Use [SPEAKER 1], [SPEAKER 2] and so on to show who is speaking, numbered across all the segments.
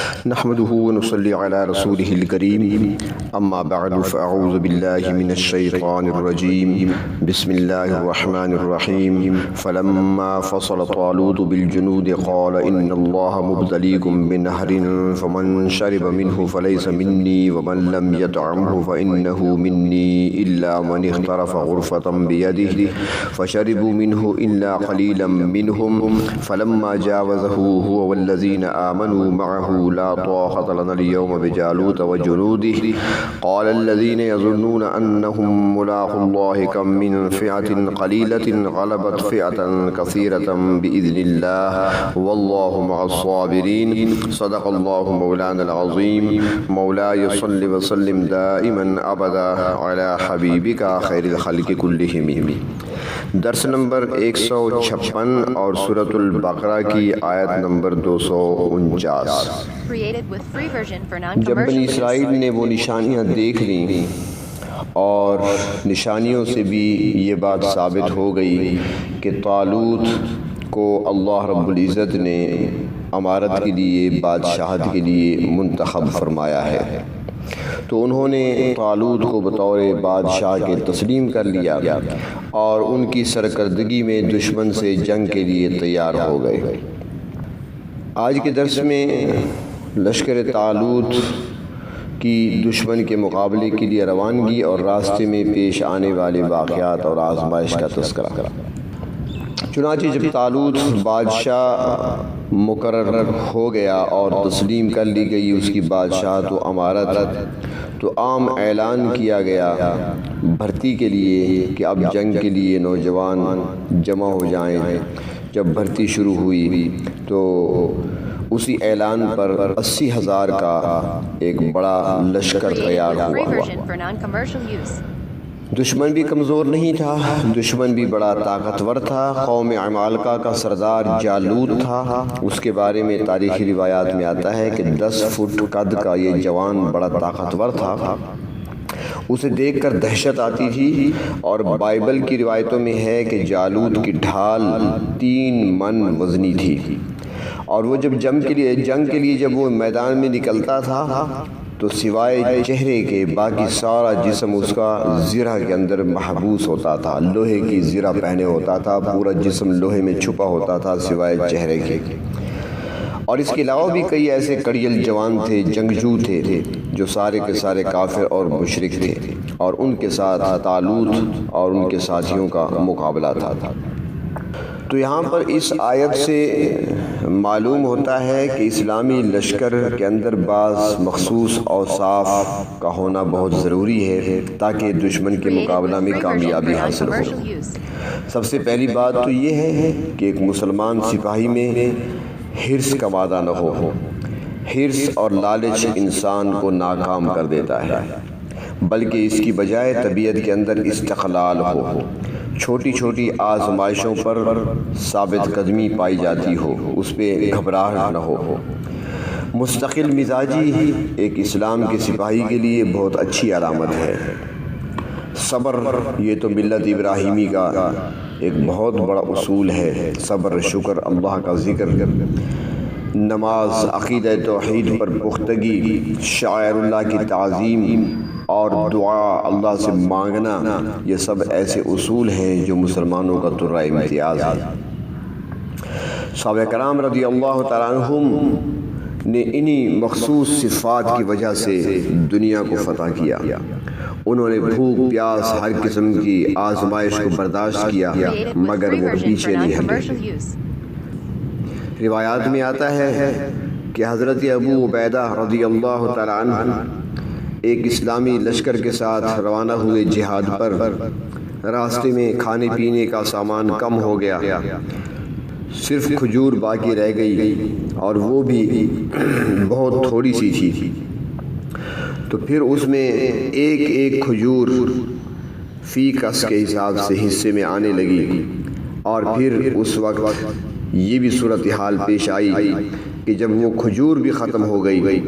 [SPEAKER 1] نحمده ونصلي على رسوله الكريم اما بعد فاعوذ بالله من الشيطان الرجيم بسم الله الرحمن الرحيم فلما فصل طالوت بالجنود قال ان الله مبتليكم بنهر فمن شرب منه فليس مني ومن لم يطعمه فانه مني الا من اغترف غرفة بيده فشربوا منه الا قليلا منهم فلما جاوزه هو والذين آمنوا معه لا طاقة لنا اليوم بجالوت وجنوده قال الذين يظنون أنهم ملاقو الله كم من فئة قليلة غلبت فئة كثيرة بإذن الله والله مع الصابرين صدق الله مولانا العظيم مولاي صل وسلم دائما أبدا على حبيبك خير الخلق كلهم۔ درس نمبر 156 اور سورۃ البقرہ کی آیت نمبر 249۔ جب بنی اسرائیل نے وہ نشانیاں دیکھ لیں اور نشانیوں سے بھی یہ بات ثابت ہو گئی کہ طالوت کو اللہ رب العزت نے امارت کے لیے، بادشاہت کے لیے منتخب فرمایا ہے، تو انہوں نے طالوت کو بطور بادشاہ کے تسلیم کر لیا اور ان کی سرکردگی میں دشمن سے جنگ کے لیے تیار ہو گئے۔ آج کے درس میں لشکر طالوت کی دشمن کے مقابلے کے لیے روانگی اور راستے میں پیش آنے والے واقعات اور آزمائش کا تذکرہ۔ چنانچہ جب طالوت بادشاہ مقرر ہو گیا اور تسلیم کر لی گئی اس کی بادشاہت و امارت، تو عام اعلان کیا گیا بھرتی کے لیے کہ اب جنگ کے لیے نوجوان جمع ہو جائیں۔ جب بھرتی شروع ہوئی تو اسی اعلان پر 80,000 کا ایک بڑا لشکر تیار ہوا۔ دشمن بھی کمزور نہیں تھا، دشمن بھی بڑا طاقتور تھا۔ قوم عمالقہ کا سردار جالوت تھا، اس کے بارے میں تاریخی روایات میں آتا ہے کہ 10 فٹ قد کا یہ جوان بڑا طاقتور تھا۔ اسے دیکھ کر دہشت آتی تھی، اور بائبل کی روایتوں میں ہے کہ جالوت کی ڈھال 3 من وزنی تھی، اور وہ جب جنگ کے لیے جب وہ میدان میں نکلتا تھا تو سوائے چہرے کے باقی سارا جسم اس کا زرہ کے اندر محبوس ہوتا تھا، لوہے کی زرہ پہنے ہوتا تھا، پورا جسم لوہے میں چھپا ہوتا تھا سوائے چہرے کے۔ اور اس کے علاوہ بھی کئی ایسے کڑیل جوان تھے، جنگجو تھے، جو سارے کے سارے کافر اور مشرک تھے، اور ان کے ساتھ طالوت اور ان کے ساتھیوں کا مقابلہ تھا۔ تو یہاں پر اس آیت سے معلوم ہوتا ہے کہ اسلامی لشکر کے اندر بعض مخصوص اوصاف کا ہونا بہت ضروری ہے تاکہ دشمن کے مقابلہ میں کامیابی حاصل ہو۔ سب سے پہلی بات تو یہ ہے کہ ایک مسلمان سپاہی میں حرص کا وعدہ نہ ہو۔ حرص اور لالچ انسان کو ناکام کر دیتا ہے، بلکہ اس کی بجائے طبیعت کے اندر استقلال ہو، چھوٹی چھوٹی آزمائشوں پر ثابت قدمی پائی جاتی ہو، اس پہ گھبراہٹ نہ ہو۔ مستقل مزاجی ایک اسلام کے سپاہی کے لیے بہت اچھی علامت ہے۔ صبر یہ تو ملت ابراہیمی کا ایک بہت بڑا اصول ہے۔ صبر، شکر، اللہ کا ذکر، نماز، عقیدہ توحید پر پختگی، شاعر اللہ کی تعظیم اور دعا اللہ سے مانگنا، یہ سب ایسے اصول ہیں جو مسلمانوں کا درہ امتیاز ہے۔ صحابہ کرام رضی اللہ تعالیٰ عنہم نے انہی مخصوص صفات کی وجہ سے دنیا کو فتح کیا۔ انہوں نے بھوک، پیاس، ہر قسم کی آزمائش کو برداشت کیا، مگر وہ پیچھے نہیں ہٹے۔ روایات میں آتا ہے کہ حضرت ابو عبیدہ رضی اللہ تعالیٰ عنہ ایک اسلامی لشکر کے ساتھ روانہ ہوئے جہاد پر۔ راستے میں کھانے پینے کا سامان کم ہو گیا، صرف کھجور باقی رہ گئی، اور وہ بھی بہت تھوڑی سی تھی۔ تو پھر اس میں ایک ایک کھجور فی کس کے حساب سے حصے میں آنے لگی، اور پھر اس وقت یہ بھی صورتحال پیش آئی کہ جب وہ کھجور بھی ختم ہو گئی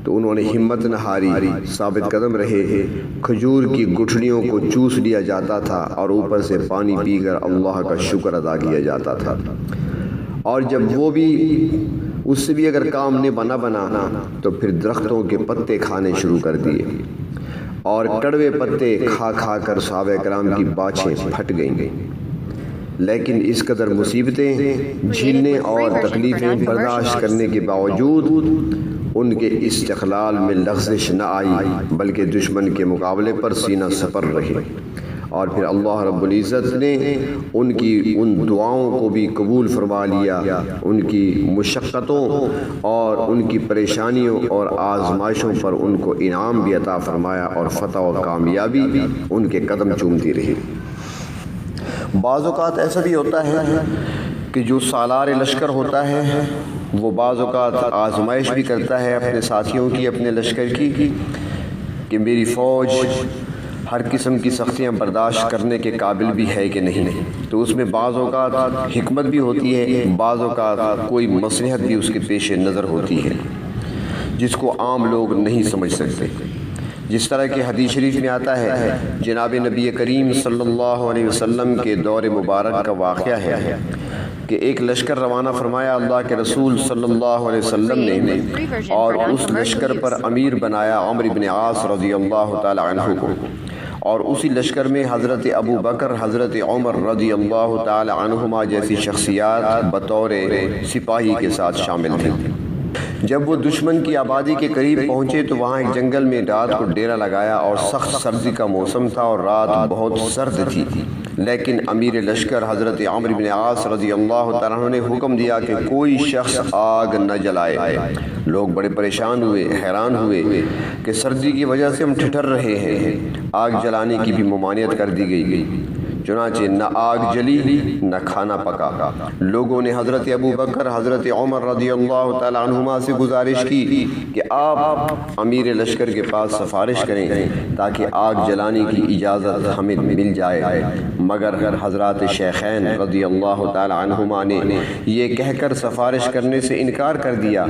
[SPEAKER 1] تو انہوں نے ہمت نہ ہاری، ثابت قدم رہے۔ کھجور کی گٹھلیوں کو چوس لیا جاتا تھا اور اوپر سے پانی پی کر اللہ کا شکر ادا کیا جاتا تھا، اور جب وہ بھی اس سے بھی اگر کام نہیں بنا تو پھر درختوں کے پتے کھانے شروع کر دیے، اور کڑوے پتے کھا کھا کر صحابہ کرام کی باچھیں پھٹ گئیں۔ لیکن اس قدر مصیبتیں جھیلنے اور تکلیفیں برداشت کرنے کے باوجود ان کے استقلال میں لغزش نہ آئی، بلکہ دشمن کے مقابلے پر سینہ سپر رہے، اور پھر اللہ رب العزت نے ان کی ان دعاؤں کو بھی قبول فرما لیا، ان کی مشقتوں اور ان کی پریشانیوں اور آزمائشوں پر ان کو انعام بھی عطا فرمایا، اور فتح و کامیابی ان کے قدم چومتی رہی۔ بعض اوقات ایسا بھی ہوتا ہے کہ جو سالار لشکر ہوتا ہے وہ بعض اوقات آزمائش بھی کرتا ہے اپنے ساتھیوں کی، اپنے لشکر کی، کہ میری فوج ہر قسم کی سختیاں برداشت کرنے کے قابل بھی ہے کہ نہیں۔ تو اس میں بعض اوقات حکمت بھی ہوتی ہے، بعض اوقات کوئی مصلحت بھی اس کے پیش نظر ہوتی ہے جس کو عام لوگ نہیں سمجھ سکتے۔ جس طرح کہ حدیث شریف میں آتا ہے، جناب نبی کریم صلی اللہ علیہ وسلم کے دور مبارک کا واقعہ ہے کہ ایک لشکر روانہ فرمایا اللہ کے رسول صلی اللہ علیہ وسلم نے، اور اس لشکر پر امیر بنایا عمرو بن عاص رضی اللہ تعالی عنہ کو، اور اسی لشکر میں حضرت ابو بکر، حضرت عمر رضی اللہ تعالی عنہما جیسی شخصیات بطور سپاہی کے ساتھ شامل تھیں۔ جب وہ دشمن کی آبادی کے قریب پہنچے تو وہاں ایک جنگل میں رات کو ڈیرا لگایا، اور سخت سردی کا موسم تھا اور رات بہت سرد تھی، لیکن امیر لشکر حضرت عمرو بن عاص رضی اللہ تعالیٰ عنہ نے حکم دیا کہ کوئی شخص آگ نہ جلائے۔ لوگ بڑے پریشان ہوئے، حیران ہوئے کہ سردی کی وجہ سے ہم ٹھٹر رہے ہیں، آگ جلانے کی بھی ممانعت کر دی گئی۔ چنانچہ نہ آگ جلی نہ کھانا پکا۔ لوگوں نے حضرت ابو بکر، حضرت عمر رضی اللہ تعالیٰ عنہما سے گزارش کی کہ آپ امیر لشکر کے پاس سفارش کریں تاکہ آگ جلانے کی اجازت ہمیں مل جائے، مگر حضرات شیخین رضی اللہ تعالیٰ عنہما نے یہ کہہ کر سفارش کرنے سے انکار کر دیا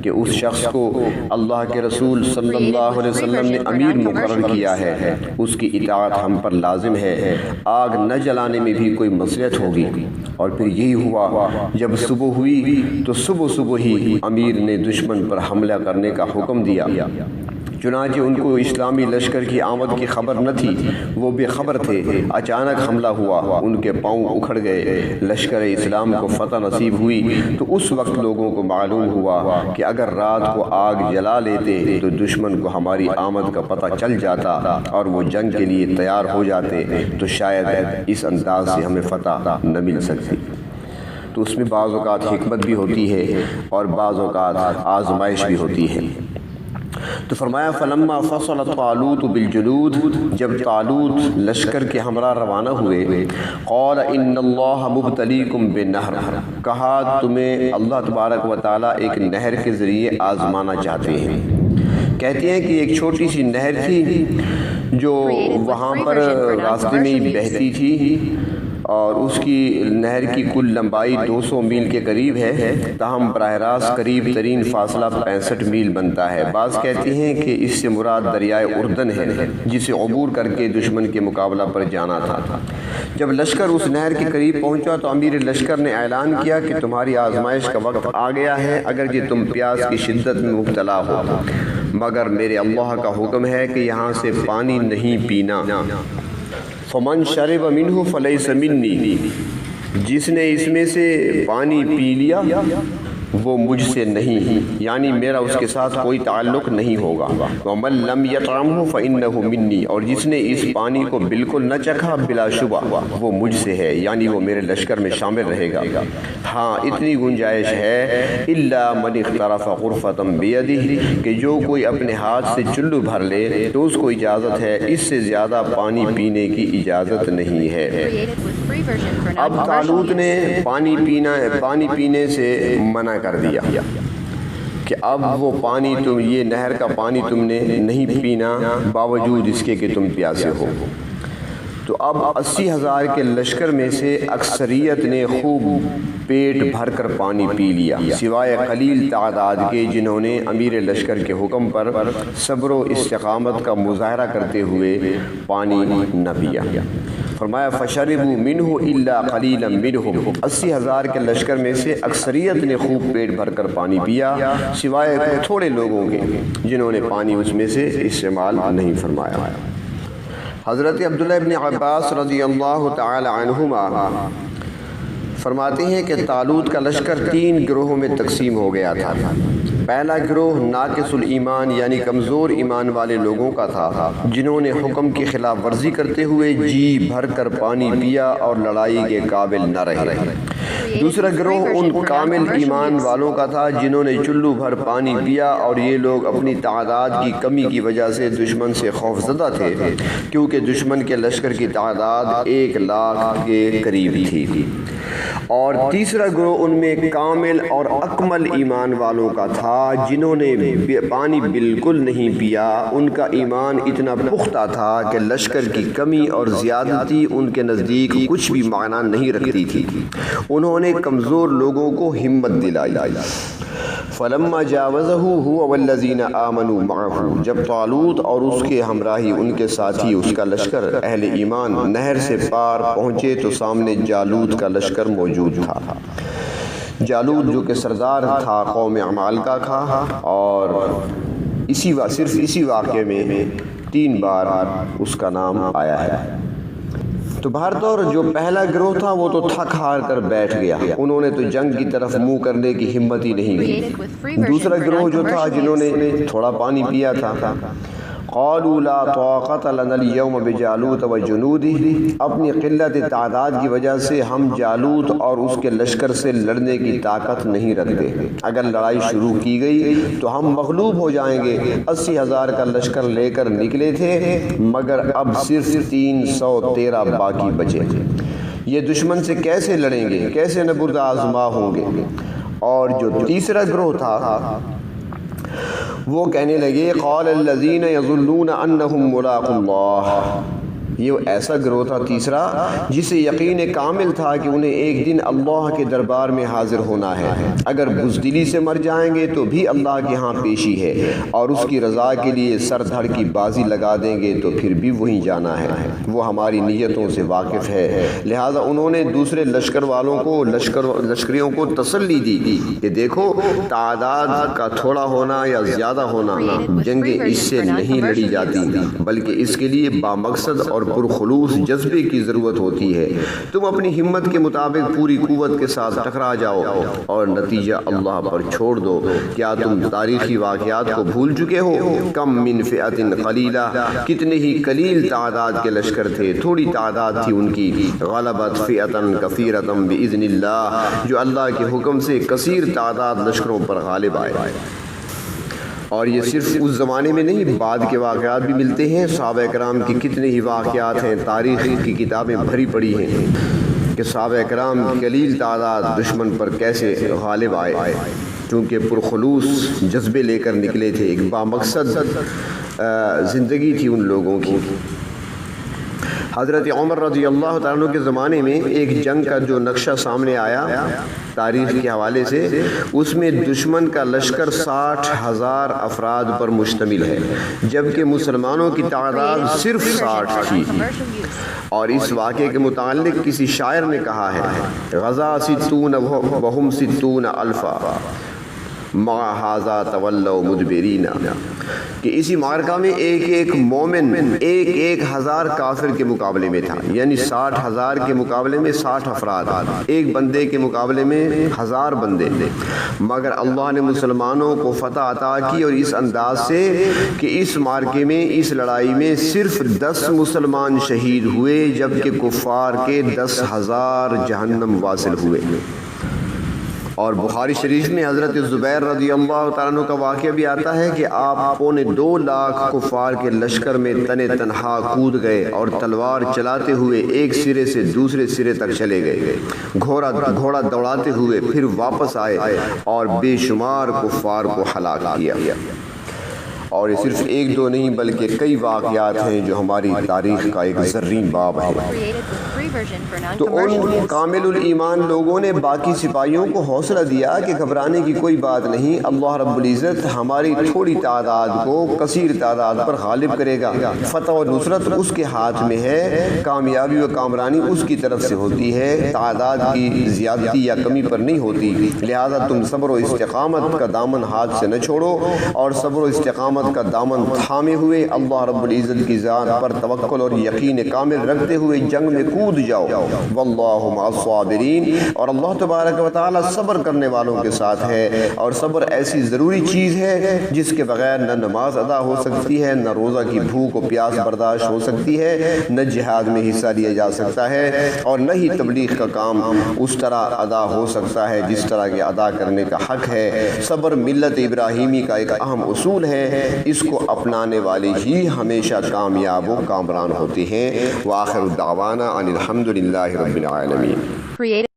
[SPEAKER 1] کہ اس شخص کو اللہ کے رسول صلی اللہ علیہ وسلم نے امیر مقرر کیا ہے، اس کی اطاعت ہم پر لازم ہے، آگ نہ جلانے میں بھی کوئی مصلحت ہوگی۔ اور پھر یہی ہوا، جب صبح ہوئی تو صبح ہی امیر نے دشمن پر حملہ کرنے کا حکم دیا۔ چنانچہ ان کو اسلامی لشکر کی آمد کی خبر نہ تھی، وہ بے خبر تھے۔ اچانک حملہ ہوا، ان کے پاؤں اکھڑ گئے، لشکر اسلام کو فتح نصیب ہوئی۔ تو اس وقت لوگوں کو معلوم ہوا کہ اگر رات کو آگ جلا لیتے تو دشمن کو ہماری آمد کا پتہ چل جاتا اور وہ جنگ کے لیے تیار ہو جاتے، تو شاید اس انداز سے ہمیں فتح نہ مل سکتی۔ تو اس میں بعض اوقات حکمت بھی ہوتی ہے اور بعض اوقات آزمائش بھی ہوتی ہے۔ تو فرمایا فلما فصل طالوت بالجنود، جب طالوت لشکر کے ہمراہ روانہ ہوئے، قال ان اللہ مبتلیکم بنہر، کہا تمہیں اللہ تبارک و تعالیٰ ایک نہر کے ذریعے آزمانا چاہتے ہیں۔ کہتے ہیں کہ ایک چھوٹی سی نہر تھی جو وہاں پر راستے میں ہی بہتی تھی، اور اس کی نہر کی کل لمبائی 200 میل کے قریب ہے، تاہم براہ راست قریب ترین فاصلہ 65 میل بنتا ہے۔ بعض کہتے ہیں کہ اس سے مراد دریائے اردن ہے، جسے عبور کر کے دشمن کے مقابلہ پر جانا تھا۔ جب لشکر اس نہر کے قریب پہنچا تو امیر لشکر نے اعلان کیا کہ تمہاری آزمائش کا وقت آ گیا ہے، اگر یہ تم پیاس کی شدت میں مبتلا ہو، مگر میرے اللہ کا حکم ہے کہ یہاں سے پانی نہیں پینا۔ فمن شرب منہ فلیس منی، جس نے اس میں سے پانی پی لیا وہ مجھ سے نہیں، یعنی میرا اس کے ساتھ کوئی تعلق نہیں ہوگا۔ ومن لم یطعمہ فإنہ منی، اور جس نے اس پانی کو بالکل نہ چکھا بلا شبہ وہ مجھ سے ہے، یعنی وہ میرے لشکر میں شامل رہے گا۔ ہاں اتنی گنجائش ہے، الا من اغترف غرفۃ بیدہ، کہ جو کوئی اپنے ہاتھ سے چلو بھر لے تو اس کو اجازت ہے، اس سے زیادہ پانی پینے کی اجازت نہیں ہے۔ اب طالوت نے پانی پینے سے منع کر دیا کہ اب وہ پانی یہ نہر کا پانی تم نے نہیں پینا، باوجود اس کے کہ تم پیاسے ہو۔ تو اب 80,000 کے لشکر میں سے اکثریت نے خوب پیٹ بھر کر پانی پی لیا، سوائے قلیل تعداد کے جنہوں نے امیر لشکر کے حکم پر صبر و استقامت کا مظاہرہ کرتے ہوئے پانی نہ پیا۔ فرمایا فشربوا منہ الا قلیلا منہم، 80,000 کے لشکر میں سے اکثریت نے خوب پیٹ بھر کر پانی پیا سوائے تھوڑے لوگوں کے جنہوں نے پانی اس میں سے استعمال نہیں فرمایا۔ حضرت عبداللہ ابن عباس رضی اللہ تعالی عنہما فرماتے ہیں کہ طالوت کا لشکر 3 گروہوں میں تقسیم ہو گیا تھا۔ پہلا گروہ ناقص الایمان یعنی کمزور ایمان والے لوگوں کا تھا، جنہوں نے حکم کی خلاف ورزی کرتے ہوئے جی بھر کر پانی پیا اور لڑائی کے قابل نہ رہے۔ دوسرا گروہ ان کامل ایمان والوں کا تھا جنہوں نے چلو بھر پانی پیا، اور یہ لوگ اپنی تعداد کی کمی کی وجہ سے دشمن سے خوف زدہ تھے، کیونکہ دشمن کے لشکر کی تعداد 1,00,000 کے قریب تھی۔ اور تیسرا گروہ ان میں کامل اور اکمل ایمان والوں کا تھا، جنہوں نے پانی بالکل نہیں پیا۔ ان کا ایمان اتنا پختہ تھا کہ لشکر کی کمی اور زیادتی ان کے نزدیک کچھ بھی معنی نہیں رکھتی تھی۔ انہوں نے کمزور لوگوں کو ہمت دلائی۔ فلما جاوزہ هو والذین آمنوا معه، جب طالوت اور اس کے ہمراہی ان کے ساتھی اس کا لشکر اہل ایمان نہر سے پار پہنچے تو سامنے جالوت کا لشکر موجود تھا۔ جالوت جو کہ سردار تھا قوم عمالقہ کا، اور صرف اسی واقعے میں 3 بار اس کا نام آیا ہے۔ تو بہر طور جو پہلا گروہ تھا وہ تو تھک ہار کر بیٹھ گیا، انہوں نے تو جنگ کی طرف منہ کرنے کی ہمت ہی نہیں کی۔ دوسرا گروہ جو تھا جنہوں نے تھوڑا پانی پیا تھا، قالوا لا طاقت لنا اليوم بجالوت وجنوده، اپنی قلت تعداد کی وجہ سے ہم جالوت اور اس کے لشکر سے لڑنے کی طاقت نہیں رکھتے، اگر لڑائی شروع کی گئی تو ہم مغلوب ہو جائیں گے۔ 80,000 کا لشکر لے کر نکلے تھے، مگر اب صرف 313 باقی بچے، یہ دشمن سے کیسے لڑیں گے، کیسے نبرد آزما ہوں گے۔ اور جو تیسرا گروہ تھا وہ کہنے لگے قال الذین یظنون انہم ملاقو اللہ، یہ ایسا گروہ تھا تیسرا جسے یقین کامل تھا کہ انہیں ایک دن اللہ کے دربار میں حاضر ہونا ہے، اگر بزدلی سے مر جائیں گے تو بھی اللہ کے ہاں پیشی ہے، اور اس کی رضا کے لیے سر دھڑ کی بازی لگا دیں گے تو پھر بھی وہیں جانا ہے، وہ ہماری نیتوں سے واقف ہے۔ لہٰذا انہوں نے دوسرے لشکر والوں کو لشکریوں کو تسلی دی کہ دیکھو تعداد کا تھوڑا ہونا یا زیادہ ہونا جنگیں اس سے نہیں لڑی جاتی، بلکہ اس کے لیے بامقصد اور پرخلوص جذبے کی ضرورت ہوتی ہے۔ تم اپنی ہمت کے مطابق پوری قوت کے ساتھ ٹکرا جاؤ اور نتیجہ اللہ پر چھوڑ دو۔ کیا تم تاریخی واقعات کو بھول چکے ہو؟ کم من فئۃ قلیلہ، کتنے ہی قلیل تعداد کے لشکر تھے، تھوڑی تعداد تھی ان کی، غلبت فئۃ کثیرۃ باذن اللہ، جو اللہ کے حکم سے کثیر تعداد لشکروں پر غالب آئے۔ اور یہ صرف اس زمانے میں نہیں، بعد کے واقعات بھی ملتے ہیں، صحابہ کرام کی کتنے ہی واقعات ہیں، تاریخ کی کتابیں بھری پڑی ہیں کہ صحابہ کرام قلیل تعداد دشمن پر کیسے غالب آئے، کیونکہ پرخلوص جذبے لے کر نکلے تھے، ایک بامقصد زندگی تھی ان لوگوں کی۔ حضرت عمر رضی اللہ تعالیٰ عنہ کے زمانے میں ایک جنگ کا جو نقشہ سامنے آیا تاریخ کے حوالے سے، اس میں دشمن کا لشکر 60,000 افراد پر مشتمل ہے، جبکہ مسلمانوں کی تعداد صرف 60 تھی۔ اور اس واقعے کے متعلق کسی شاعر نے کہا ہے غزا 60 وہم 60 الفا مع ھذا تولوا مدبرین، کہ اسی معرکہ میں ایک مومن 1,000 کافر کے مقابلے میں تھا، یعنی 60,000 کے مقابلے میں 60 افراد، ایک بندے کے مقابلے میں 1000 بندے، مگر اللہ نے مسلمانوں کو فتح عطا کی، اور اس انداز سے کہ اس معرکے میں، اس لڑائی میں صرف 10 مسلمان شہید ہوئے، جبکہ کفار کے 10,000 جہنم واصل ہوئے۔ اور بخاری شریف میں حضرت زبیر رضی اللہ تعالیٰ عنہ کا واقعہ بھی آتا ہے کہ آپ 2.25 لاکھ کفار کے لشکر میں تنہا کود گئے اور تلوار چلاتے ہوئے ایک سرے سے دوسرے سرے تک چلے گئے، گھوڑا دوڑاتے ہوئے پھر واپس آئے اور بے شمار کفار کو ہلاک کیا۔ اور یہ صرف ایک دو نہیں بلکہ کئی واقعات ہیں جو ہماری تاریخ کا ایک زرین باب ہے۔ تو ان کامل الایمان لوگوں نے باقی سپاہیوں کو حوصلہ دیا کہ گھبرانے کی کوئی بات نہیں، اللہ رب العزت ہماری تھوڑی تعداد کو کثیر تعداد پر غالب کرے گا، فتح و نصرت اس کے ہاتھ میں ہے، کامیابی و کامرانی اس کی طرف سے ہوتی ہے، تعداد کی زیادتی یا کمی پر نہیں ہوتی، لہذا تم صبر و استقامت کا دامن ہاتھ سے نہ چھوڑو اور صبر و استقامت کا دامن تھامے ہوئے اللہ رب العزت کی ذات پر توکل اور یقین کامل رکھتے ہوئے جنگ میں کود جاؤ، واللہ مع الصابرین، اور اللہ تبارک و تعالی صبر کرنے والوں کے ساتھ ہے، اور صبر ایسی ضروری چیز ہے جس کے بغیر نہ نماز ادا ہو سکتی ہے، نہ روزہ کی بھوک و پیاس برداشت ہو سکتی ہے، نہ جہاد میں حصہ لیا جا سکتا ہے، اور نہ ہی تبلیغ کا کام اس طرح ادا ہو سکتا ہے جس طرح کے ادا کرنے کا حق ہے۔ صبر ملت ابراہیمی کا ایک اہم اصول ہے، اس کو اپنانے والے ہی ہمیشہ کامیاب و کامران ہوتے ہیں۔ وآخر دعوانا ان الحمد للہ رب العالمین۔